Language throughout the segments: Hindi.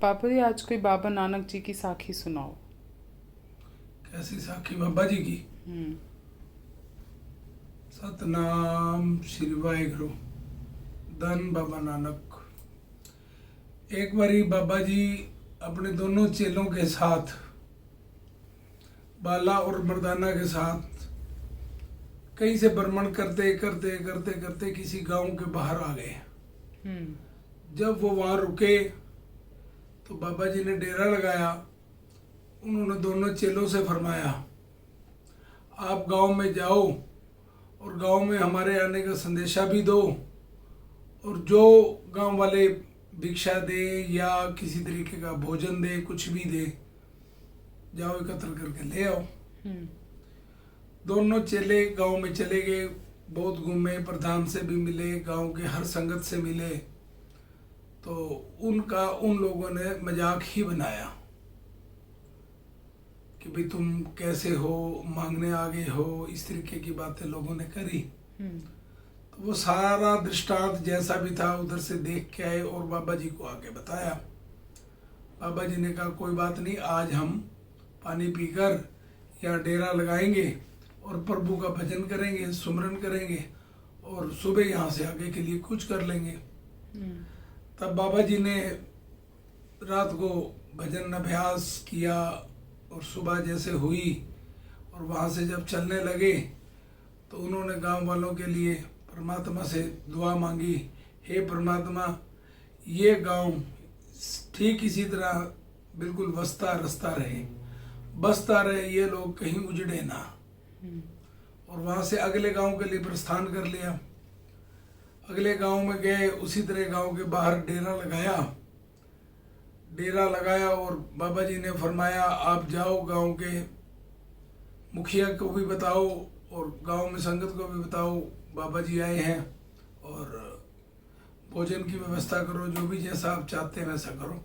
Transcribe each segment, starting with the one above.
पापा जी आज कोई बाबा नानक जी की साखी सुनाओ। कैसी साखी बाबा जी की? सतनाम श्री वाहिगुरु। धन बाबा नानक। एक बारी बाबा जी अपने दोनों चेलों के साथ, बाला और मर्दाना के साथ, कहीं से भ्रमण करते करते करते करते किसी गांव के बाहर आ गए। जब वो वहां रुके तो बाबा जी ने डेरा लगाया। उन्होंने दोनों चेलों से फरमाया, आप गांव में जाओ और गांव में हमारे आने का संदेशा भी दो, और जो गांव वाले भिक्षा दे या किसी तरीके का भोजन दे, कुछ भी दे, जाओ एकत्र करके ले आओ। दोनों चेले गांव में चले गए, बहुत घूमे, प्रधान से भी मिले, गांव के हर संगत से मिले। तो उन लोगों ने मजाक ही बनाया कि भाई तुम कैसे हो, मांगने आ गए हो, इस तरीके की बातें लोगों ने करी। तो वो सारा दृष्टांत जैसा भी था उधर से देख के आए और बाबा जी को आके बताया। बाबा जी ने कहा कोई बात नहीं, आज हम पानी पीकर या डेरा लगाएंगे और प्रभु का भजन करेंगे, सुमरन करेंगे, और सुबह यहाँ से आगे के लिए कुछ कर लेंगे। तब बाबा जी ने रात को भजन अभ्यास किया और सुबह जैसे हुई और वहाँ से जब चलने लगे तो उन्होंने गांव वालों के लिए परमात्मा से दुआ मांगी, हे परमात्मा, ये गांव ठीक इसी तरह बिल्कुल बसता रहे, ये लोग कहीं उजड़े ना। और वहाँ से अगले गांव के लिए प्रस्थान कर लिया। अगले गांव में गए, उसी तरह गांव के बाहर डेरा लगाया और बाबा जी ने फरमाया, आप जाओ गांव के मुखिया को भी बताओ और गांव में संगत को भी बताओ, बाबा जी आए हैं और भोजन की व्यवस्था करो, जो भी जैसा आप चाहते हैं वैसा करो।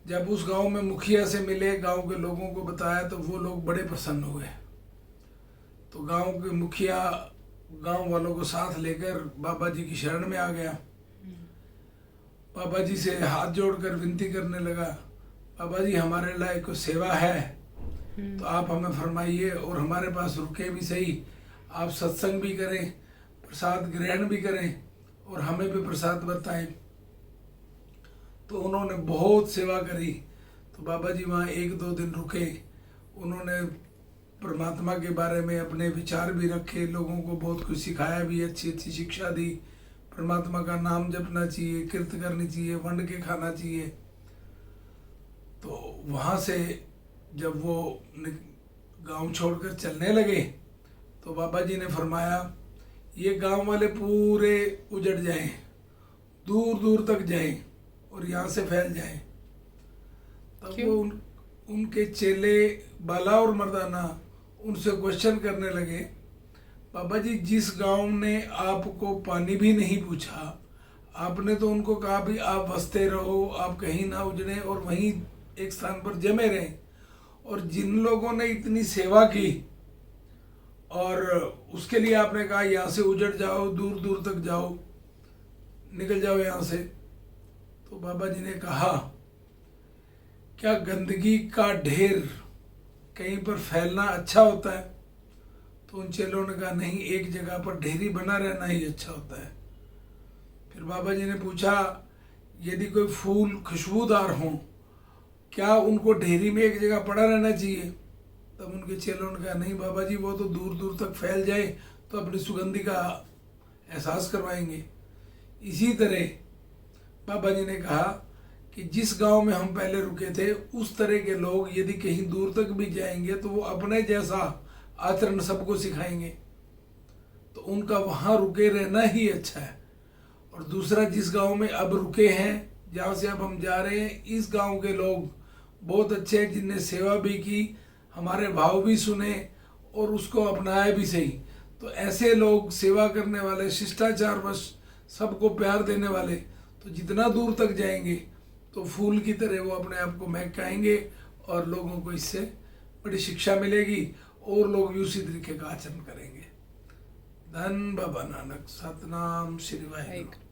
जब उस गांव में मुखिया से मिले, गांव के लोगों को बताया तो वो लोग बड़े प्रसन्न हुए। तो गांव के मुखिया गांव वालों को साथ लेकर बाबा जी की शरण में आ गया। बाबा जी से हाथ जोड़कर विनती करने लगा, बाबा जी हमारे लायक कोई सेवा है तो आप हमें फरमाइए, और हमारे पास रुके भी सही, आप सत्संग भी करें, प्रसाद ग्रहण भी करें और हमें भी प्रसाद बताएं। तो उन्होंने बहुत सेवा करी। तो बाबा जी वहाँ 1-2 दिन रुके। उन्होंने परमात्मा के बारे में अपने विचार भी रखे, लोगों को बहुत कुछ सिखाया भी, अच्छी अच्छी शिक्षा दी। परमात्मा का नाम जपना चाहिए, कीर्त करनी चाहिए, वंड के खाना चाहिए। तो वहाँ से जब वो गांव छोड़कर चलने लगे तो बाबा जी ने फरमाया, ये गांव वाले पूरे उजड़ जाएं, दूर दूर तक जाएं और यहाँ से फैल जाएं। तब वो उनके चेले बाला और मर्दाना उनसे क्वेश्चन करने लगे, बाबा जी जिस गांव ने आपको पानी भी नहीं पूछा, आपने तो उनको कहा भी आप बसते रहो, आप कहीं ना उजड़े और वहीं एक स्थान पर जमे रहें, और जिन लोगों ने इतनी सेवा की और उसके लिए आपने कहा यहाँ से उजड़ जाओ, दूर दूर तक जाओ, निकल जाओ यहाँ से। तो बाबा जी ने कहा, क्या गंदगी का ढेर कहीं पर फैलना अच्छा होता है? तो उन चेलों ने कहा नहीं, एक जगह पर ढेरी बना रहना ही अच्छा होता है। फिर बाबा जी ने पूछा, यदि कोई फूल खुशबूदार हो, क्या उनको ढेरी में एक जगह पड़ा रहना चाहिए? तब उनके चेलों ने कहा नहीं बाबा जी, वो तो दूर दूर तक फैल जाए तो अपनी सुगंधि का एहसास करवाएंगे। इसी तरह बाबा जी ने कहा कि जिस गांव में हम पहले रुके थे, उस तरह के लोग यदि कहीं दूर तक भी जाएंगे तो वो अपने जैसा आचरण सबको सिखाएंगे, तो उनका वहाँ रुके रहना ही अच्छा है। और दूसरा, जिस गांव में अब रुके हैं, जहाँ से अब हम जा रहे हैं, इस गांव के लोग बहुत अच्छे हैं, जिनने सेवा भी की, हमारे भाव भी सुने और उसको अपनाया भी सही। तो ऐसे लोग, सेवा करने वाले, शिष्टाचारवश सबको प्यार देने वाले, तो जितना दूर तक जाएंगे तो फूल की तरह वो अपने आप को महकाएंगे और लोगों को इससे बड़ी शिक्षा मिलेगी और लोग भी उसी तरीके का आचरण करेंगे। धन बाबा नानक। सतनाम श्री वाहिगुरु।